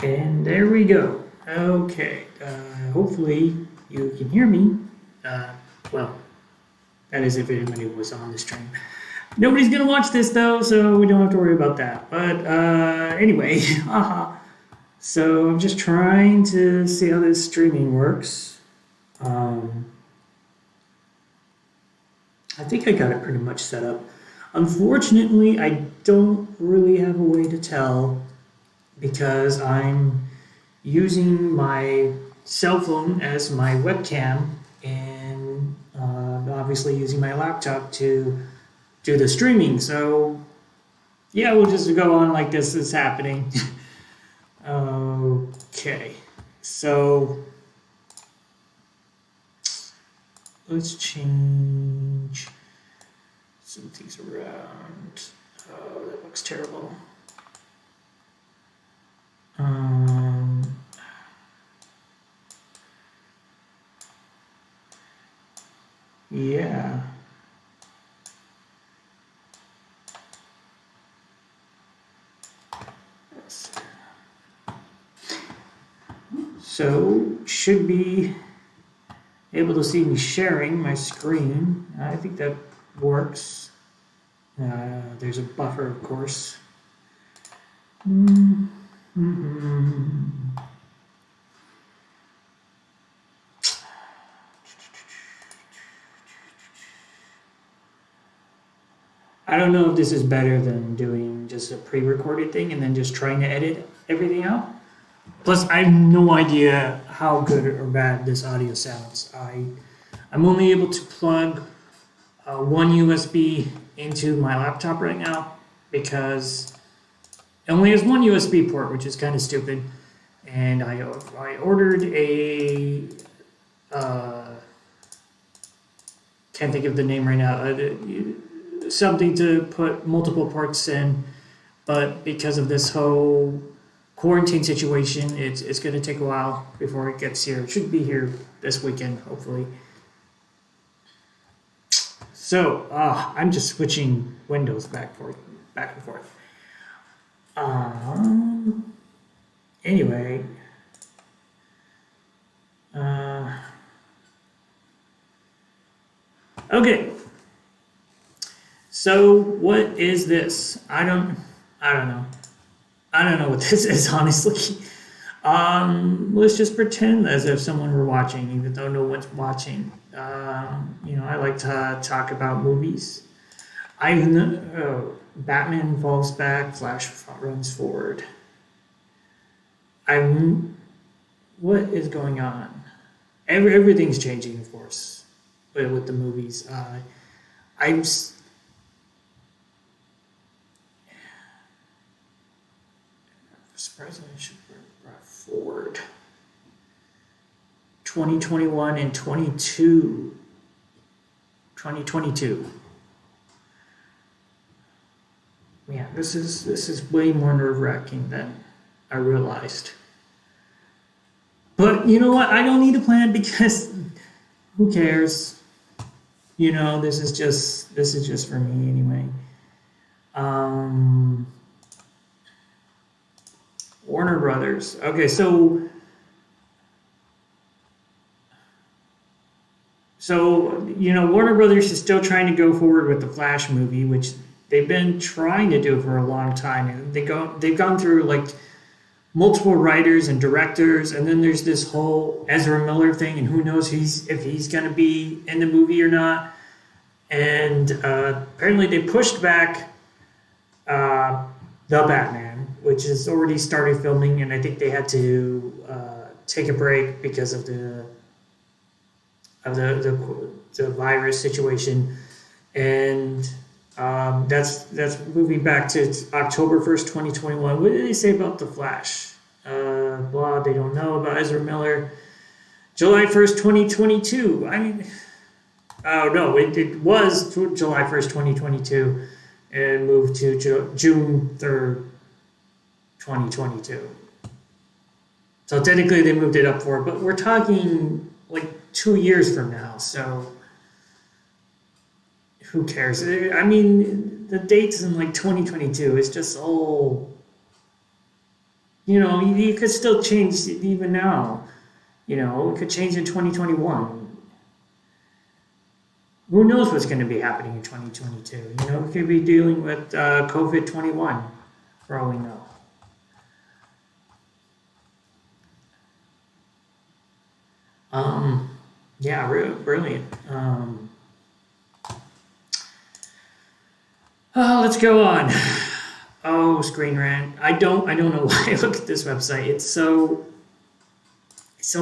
And there we go. Okay. Hopefully you can hear me. Uh, well, that is if anybody was on the stream. Nobody's gonna watch this though, so we don't have to worry about that. But anyway, so I'm just trying to see how this streaming works. I think I got it pretty much set up. Unfortunately, I don't really have a way to tell because I'm using my cell phone as my webcam and obviously using my laptop to do the streaming. So yeah, we'll just go on like this is happening. Okay, so let's change some things around. Oh, that looks terrible. Yeah. So should be able to see me sharing my screen. I think that works. There's a buffer, of course. I don't know if this is better than doing just a pre-recorded thing and then just trying to edit everything out. Plus, I have no idea how good or bad this audio sounds. I'm only able to plug one USB into my laptop right now because it only has one USB port, which is kind of stupid. And I ordered a can't think of the name right now. Something to put multiple ports in, but because of this whole quarantine situation, it's going to take a while before it gets here. It should be here this weekend, hopefully. So I'm just switching windows back and forth. Anyway. Okay. So what is this? I don't know. I don't know what this is, honestly. Let's just pretend as if someone were watching, even though no one's watching. I like to talk about movies. Batman falls back, Flash runs forward. What is going on? Everything's changing, of course, with the movies. I'm President should brought forward 2021 and 2022. Yeah, this is way more nerve-wracking than I realized. But you know what? I don't need a plan because who cares? This is just for me anyway. Warner Brothers. Okay, so Warner Brothers is still trying to go forward with the Flash movie, which they've been trying to do for a long time. And they've gone through like multiple writers and directors, and then there's this whole Ezra Miller thing, and who knows if he's going to be in the movie or not. And apparently they pushed back the Batman, which has already started filming, and I think they had to take a break because of the virus situation, and that's moving back to October 1st, 2021. What did they say about the Flash? Blah, they don't know about Ezra Miller. July 1st, 2022. I mean, oh no, it was July 1st, 2022, and moved to June 3rd. 2022. So technically they moved it up for it, but we're talking like 2 years from now, so who cares? I mean, the date's in like 2022. It's just all You could still change even now. It could change in 2021. Who knows what's going to be happening in 2022? We could be dealing with COVID 21 for all we know. Yeah, brilliant. Let's go on. Oh, Screen Rant. I don't know why I look at this website. It's so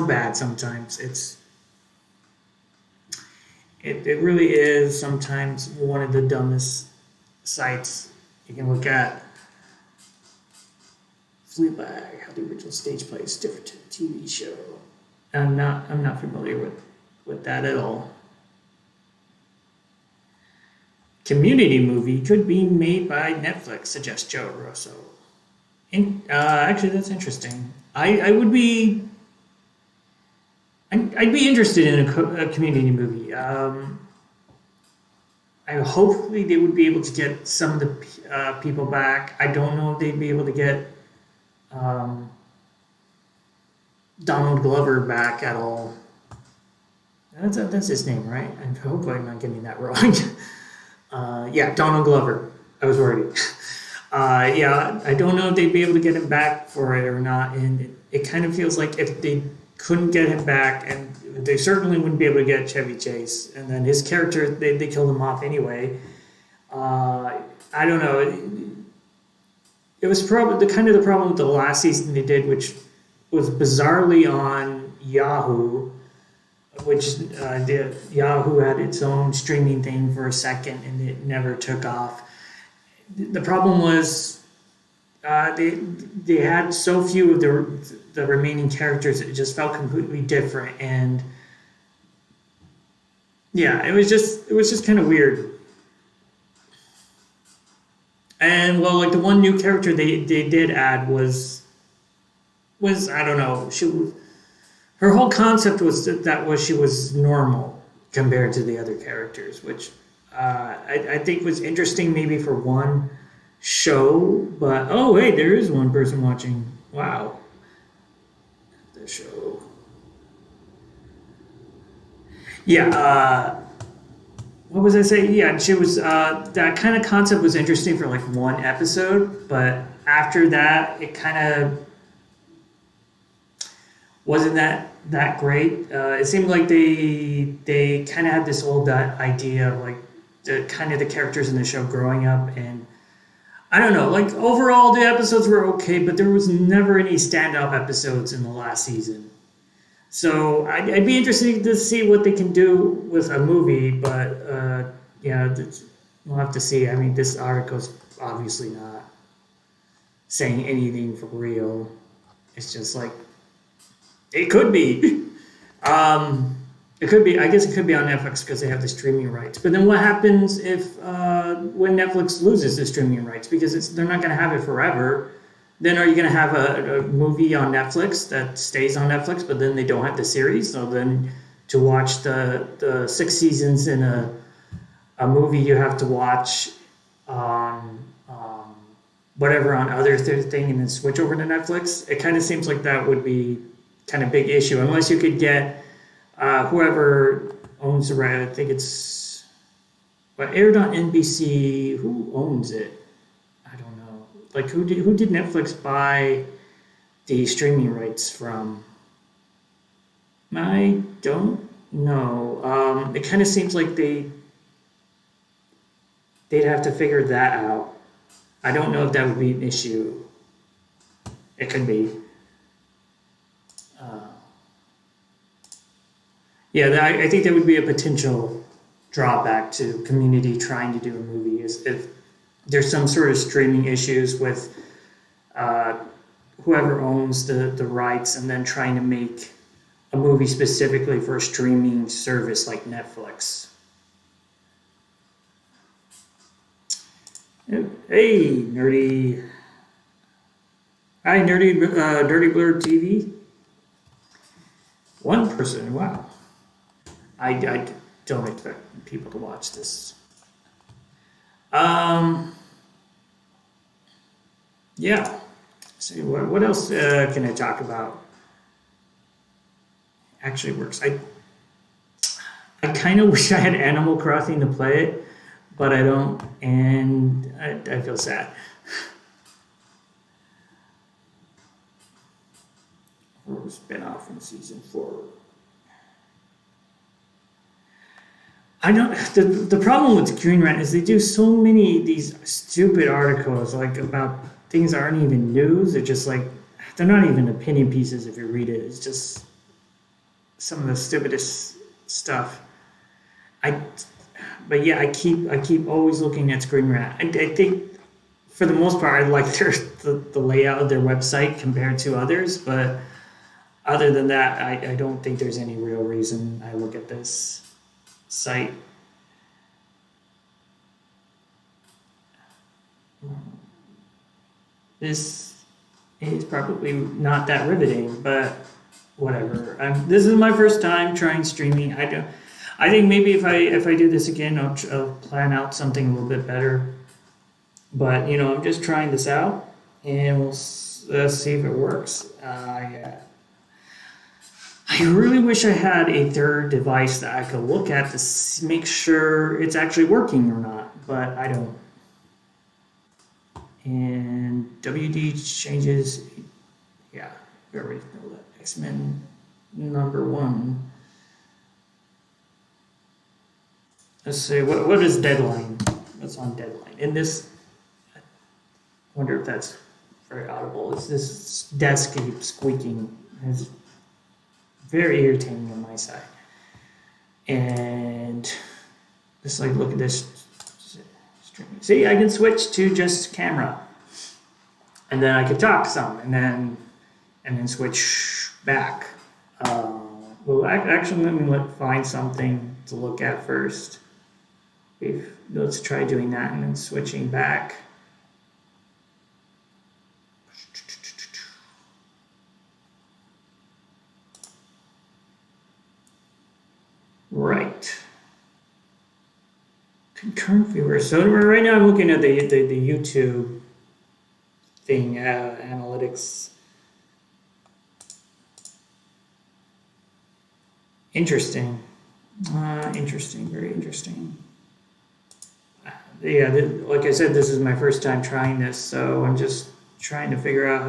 bad sometimes. It really is sometimes one of the dumbest sites you can look at. Fleabag, how the original stage play is different to the TV show. I'm not familiar with that at all. Community movie could be made by Netflix, suggests Joe Russo. Actually, that's interesting. I would be. I'd be interested in a community movie. Hopefully they would be able to get some of the people back. I don't know if they'd be able to get Donald Glover back at all. That's his name, right? I hope I'm not getting that wrong. Yeah, Donald Glover. I was worried. Yeah, I don't know if they'd be able to get him back for it or not. And it kind of feels like if they couldn't get him back, and they certainly wouldn't be able to get Chevy Chase, and then his character, they killed him off anyway. I don't know. It was probably the problem with the last season they did, which was bizarrely on Yahoo, which Yahoo had its own streaming thing for a second, and it never took off. The problem was they had so few of the remaining characters; it just felt completely different, and yeah, it was just kind of weird. And well, like the one new character they did add was I don't know, her whole concept was that she was normal compared to the other characters, which I think was interesting maybe for one show, but oh wait, there is one person watching. Wow, the show. Yeah. What was I saying? Yeah, she was. That kind of concept was interesting for like one episode, but after that, it kind of wasn't that great. It seemed like they kind of had this old idea of like the characters in the show growing up, and I don't know. Like overall, the episodes were okay, but there was never any stand-up episodes in the last season. So I'd be interested to see what they can do with a movie, but yeah, we'll have to see. I mean, this article's obviously not saying anything for real. It's just like it could be. It could be. I guess it could be on Netflix because they have the streaming rights. But then what happens if when Netflix loses the streaming rights because they're not going to have it forever? Then are you going to have a movie on Netflix that stays on Netflix, but then they don't have the series? So then to watch the 6 seasons in a movie, you have to watch on whatever on other thing and then switch over to Netflix. It kind of seems like that would be kind of big issue unless you could get whoever owns the right. I think it's aired on NBC. Who owns it? I don't know. Like who did Netflix buy the streaming rights from? I don't know. It kind of seems like they'd have to figure that out. I don't know if that would be an issue. It could be. Yeah, I think that would be a potential drawback to Community trying to do a movie is if there's some sort of streaming issues with whoever owns the rights and then trying to make a movie specifically for a streaming service like Netflix. Hey, nerdy. Hi, nerdy, Dirty Blurred TV. One person, wow. I don't expect people to watch this. Yeah. see what else can I talk about? Actually works. I kind of wish I had Animal Crossing to play it, but I don't, and I feel sad. Spin-off from season 4. I don't. The problem with Green Rant is they do so many these stupid articles like about things that aren't even news. They're just like they're not even opinion pieces if you read it. It's just some of the stupidest stuff. I, but yeah, I keep always looking at Screen Rant. I think for the most part I like the layout of their website compared to others, but other than that, I don't think there's any real reason I look at this site. This is probably not that riveting, but whatever. This is my first time trying streaming. I think maybe if I do this again, I'll plan out something a little bit better. But I'm just trying this out, and we'll see if it works. Yeah. I really wish I had a third device that I could look at to make sure it's actually working or not, but I don't. And WD changes, yeah, we already know that. X-Men #1. Let's see, what is Deadline? What's on Deadline? In this, I wonder if that's very audible. This desk keeps squeaking. It's very irritating on my side. And just like, look at this streaming. See, I can switch to just camera. And then I can talk some and then switch back. Well, actually, let me find something to look at first. Let's try doing that and then switching back. Right. Concurrent viewers. So right now I'm looking at the YouTube thing, analytics. Interesting. Interesting. Very interesting. Yeah, like I said, this is my first time trying this, so I'm just trying to figure out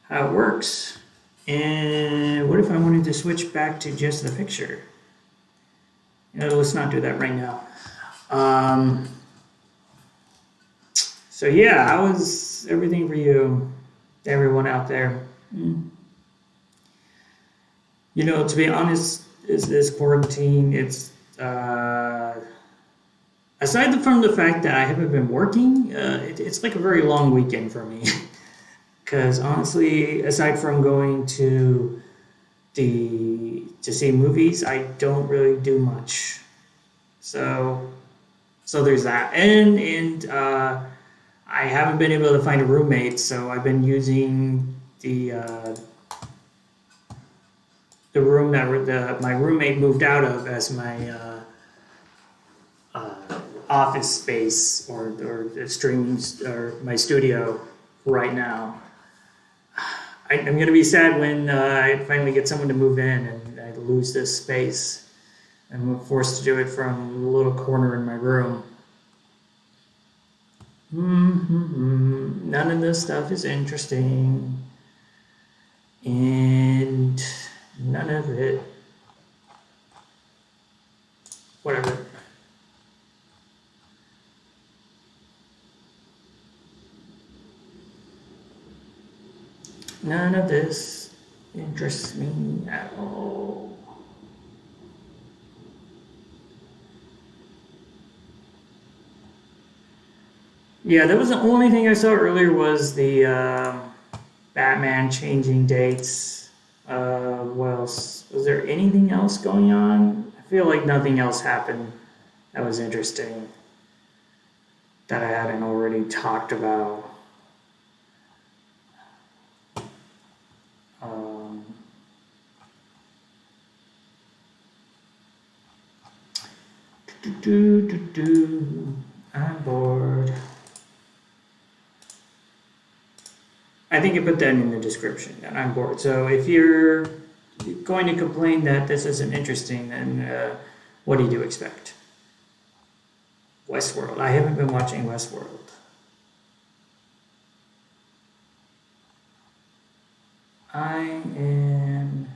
how it works. And what if I wanted to switch back to just the picture? Let's not do that right now. So yeah, how was everything for you, everyone out there? To be honest, is this quarantine, it's aside from the fact that I haven't been working, it's like a very long weekend for me. Because honestly, aside from going to see movies, I don't really do much. So there's that, and I haven't been able to find a roommate, so I've been using the room that my roommate moved out of as my office space or streaming or my studio right now. I'm going to be sad when I finally get someone to move in and I lose this space. I'm forced to do it from a little corner in my room. None of this stuff is interesting. And none of it. Whatever. None of this interests me at all. Yeah, that was the only thing I saw earlier was the Batman changing dates. What else? Was there anything else going on? I feel like nothing else happened that was interesting that I hadn't already talked about. I'm bored. I think you put that in the description on board. So if you're going to complain that this isn't interesting, then what do you expect? Westworld. I haven't been watching Westworld. I am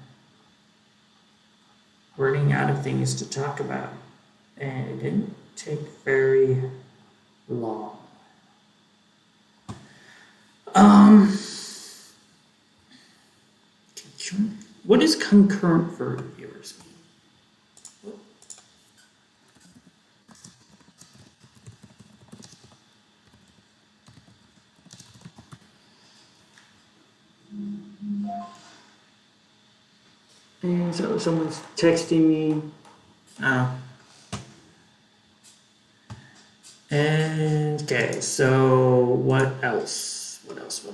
running out of things to talk about, and it didn't take very long. What is concurrent for viewers? And so someone's texting me. And okay, so what else? What else?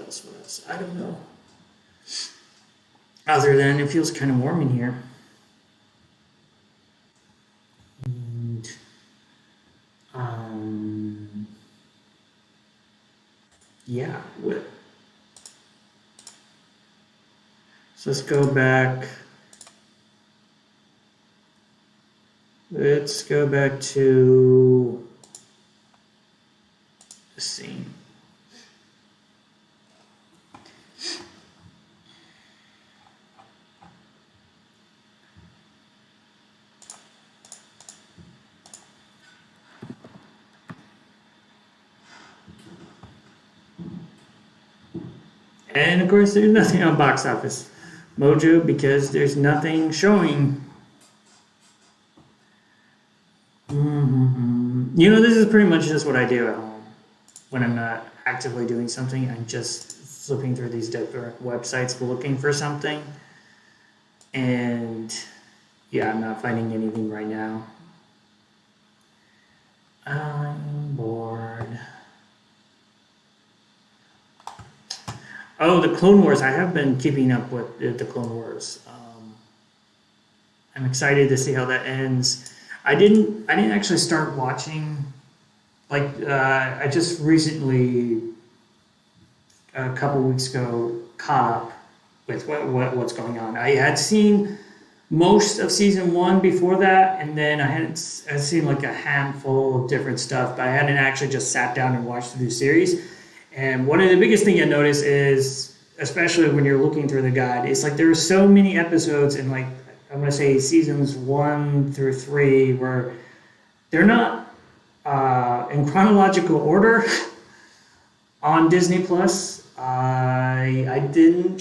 I don't know. Other than it feels kind of warm in here. And, yeah. So let's go back. Let's go back to the scene. And of course, there's nothing on Box Office Mojo because there's nothing showing. You know, this is pretty much just what I do at home when I'm not actively doing something. I'm just flipping through these different websites looking for something. And yeah, I'm not finding anything right now. I'm bored. Oh, the Clone Wars. I have been keeping up with the Clone Wars. I'm excited to see how that ends. I didn't actually start watching. I just recently, a couple weeks ago, caught up with what's going on. I had seen most of season 1 before that, and then I'd seen like a handful of different stuff, but I hadn't actually just sat down and watched the new series. And one of the biggest things I noticed is, especially when you're looking through the guide, it's like there are so many episodes in, like, I'm going to say seasons 1 through 3 where they're not in chronological order on Disney Plus. I didn't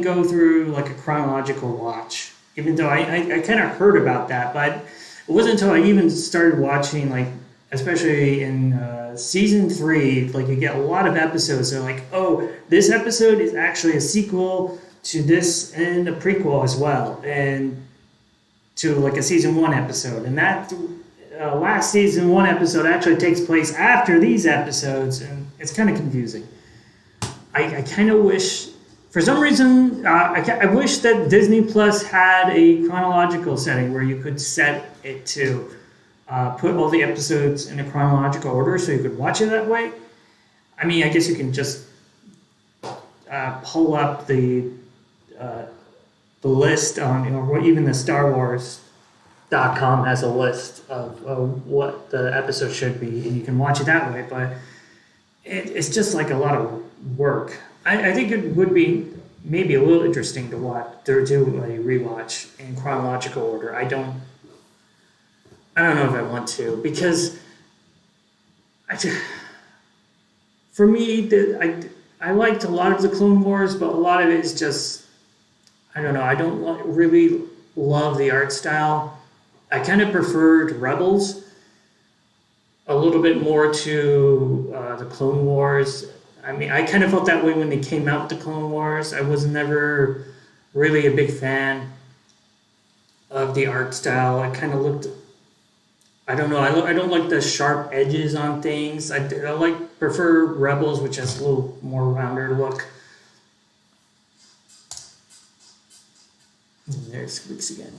go through like a chronological watch, even though I kind of heard about that, but it wasn't until I even started watching, like, especially in season 3, like, you get a lot of episodes. They're like, oh, this episode is actually a sequel to this and a prequel as well, and to like a season 1 episode. And that last season 1 episode actually takes place after these episodes, and it's kind of confusing. I kind of wish, for some reason, I wish that Disney Plus had a chronological setting where you could set it to put all the episodes in a chronological order so you could watch it that way. I mean, I guess you can just pull up the list on, even the Star Wars.com has a list of what the episode should be, and you can watch it that way, but it's just like a lot of work. I think it would be maybe a little interesting to do a rewatch in chronological order. I don't know if I want to, because for me, I liked a lot of the Clone Wars, but a lot of it is just, I don't know, I don't really love the art style. I kind of preferred Rebels a little bit more to the Clone Wars. I mean, I kind of felt that way when they came out, the Clone Wars. I was never really a big fan of the art style. It kind of looked, I don't know, I don't like the sharp edges on things. I prefer Rebels, which has a little more rounder look. And there's Squeaks again.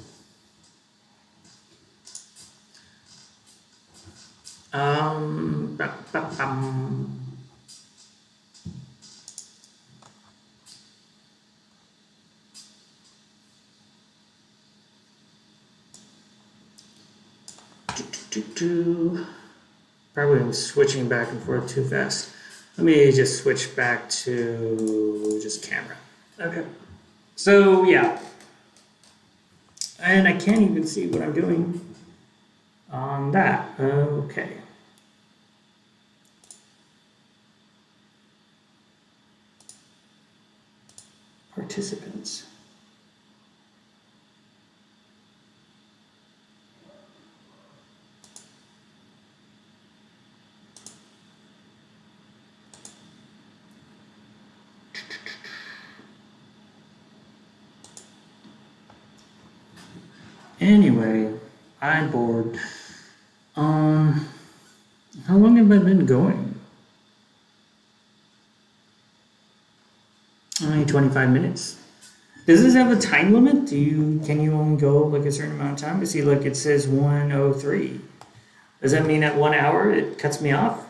Probably I'm switching back and forth too fast. Let me just switch back to just camera. Okay. So yeah. And I can't even see what I'm doing on that. Okay. Participants. Anyway, I'm bored. How long have I been going? Only 25 minutes. Does this have a time limit? Can you only go like a certain amount of time? I see, look, it says 1:03. Does that mean at 1 hour it cuts me off?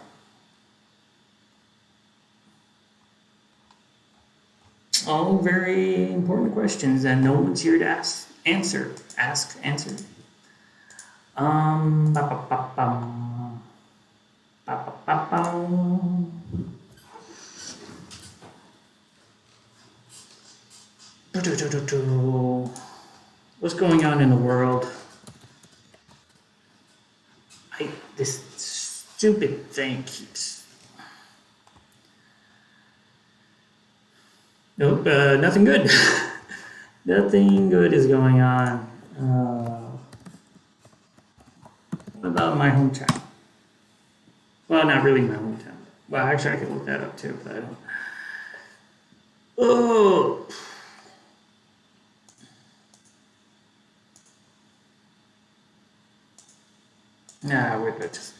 All very important questions that no one's here to answer. Answer. Ba-ba-ba-bum. Ba-ba-ba-bum. What's going on in the world? This stupid thing keeps... Nope, nothing good. Nothing good is going on. What about my hometown? Well, not really my hometown. Well, actually, I can look that up too, but I don't. Oh! Nah, we're just.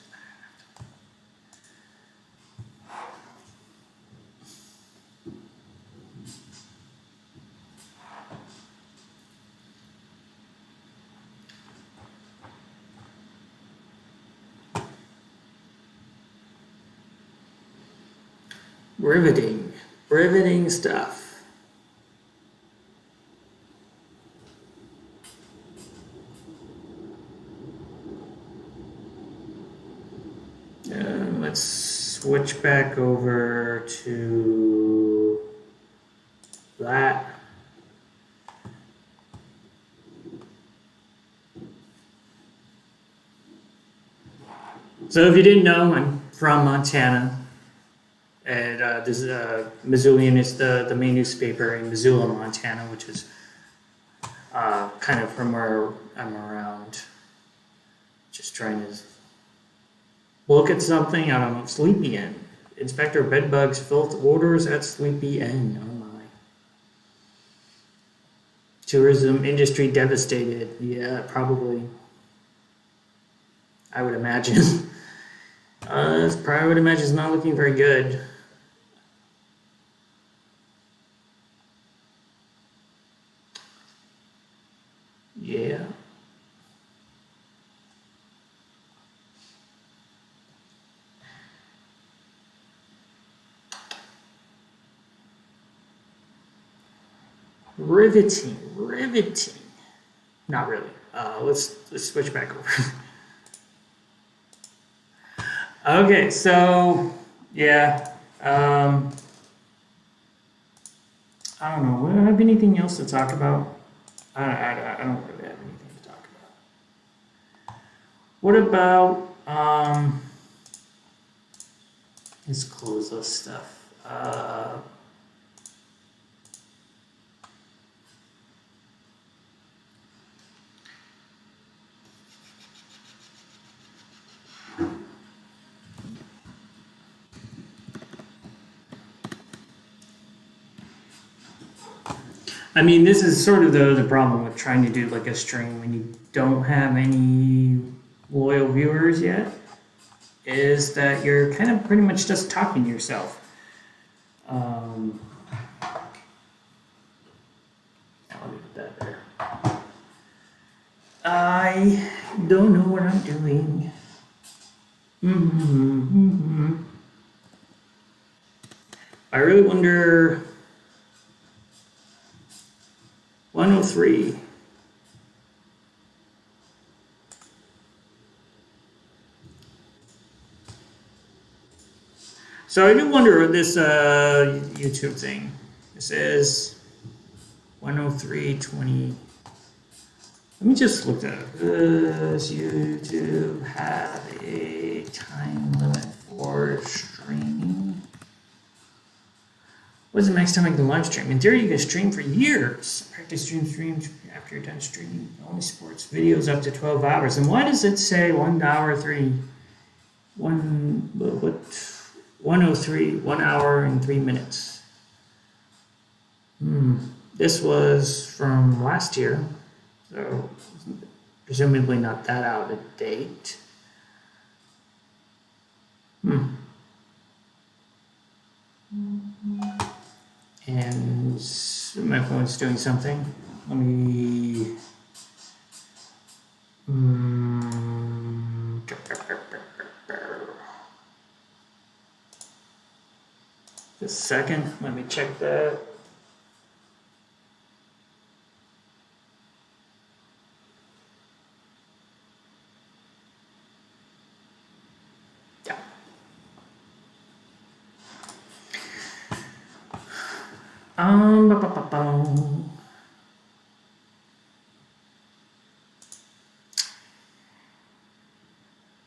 Riveting stuff. Let's switch back over to that. So if you didn't know, I'm from Montana. And this is Missoulian is the main newspaper in Missoula, Montana, which is kind of from where I'm around. Just trying to look at something. I don't know. Sleepy Inn. Inspector Bedbugs filled orders at Sleepy Inn. Oh my. Tourism industry devastated. Yeah, probably. I would imagine. I would imagine it's not looking very good. Yeah. Riveting. Not really. Let's switch back over. Okay, so yeah. I don't know. Do I have anything else to talk about? I don't really have anything to talk about. What about let's close this stuff. I mean, this is sort of the problem with trying to do like a stream when you don't have any loyal viewers yet, is that you're kind of pretty much just talking to yourself. I'll leave that there. I don't know what I'm doing. I really wonder. 103. So I do wonder this YouTube thing. It says 103.20. Let me just look that up. Does YouTube have a time limit for streaming? What's the max time I can live stream? In theory, you can stream for years. Practice streams after you're done streaming. Only sports videos up to 12 hours. And why does it say 1 hour 103, 1 hour and 3 minutes? This was from last year, so presumably not that out of date. And my phone's doing something. Let me. Just a second. Let me check that.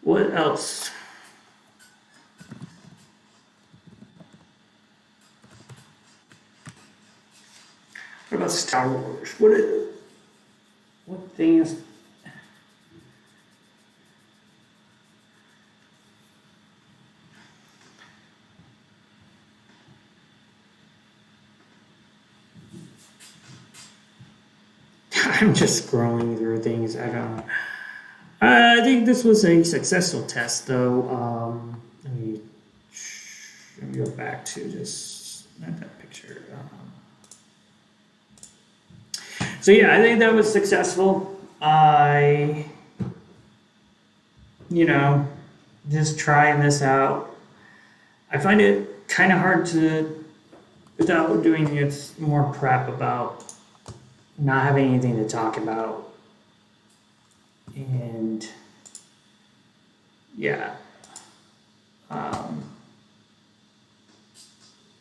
What else? What about Star Wars? What things? I'm just scrolling through things. I don't know. I think this was a successful test, though. Let me go back to just not that picture. So yeah, I think that was successful. Just trying this out. I find it kind of hard to, without doing it more prep about not having anything to talk about. And yeah,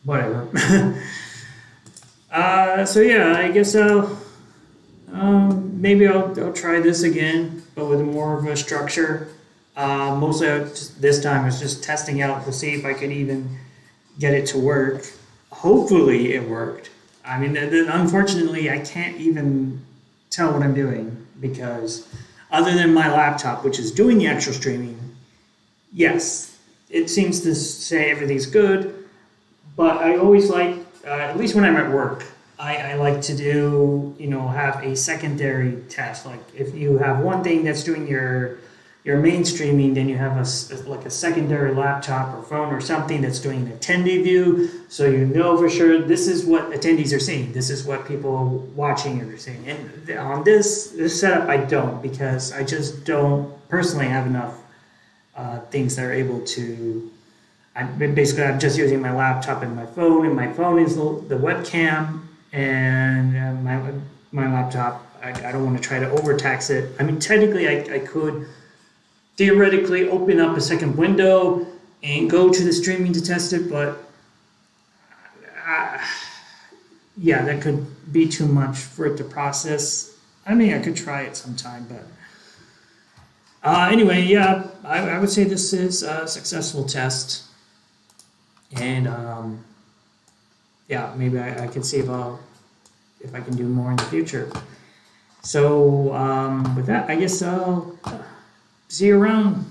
whatever. So yeah, I guess maybe I'll try this again, but with more of a structure. Mostly this time I was just testing out to see if I could even get it to work. Hopefully it worked. I mean, unfortunately, I can't even tell what I'm doing because other than my laptop, which is doing the actual streaming, yes, it seems to say everything's good, but I always like, at least when I'm at work, I like to do, have a secondary test. Like if you have one thing that's doing your main streaming, then you have a secondary laptop or phone or something that's doing an attendee view, so you know for sure this is what attendees are seeing. This is what people watching are seeing. And on this setup, I don't, because I just don't personally have enough things that are able to. I'm just using my laptop and my phone is the webcam, and my laptop. I don't want to try to overtax it. I mean, technically, I could theoretically open up a second window and go to the streaming to test it, but yeah, that could be too much for it to process. I mean, I could try it sometime, but anyway, yeah, I would say this is a successful test, and yeah, maybe I can see if I can do more in the future. So with that, I guess I'll see you around.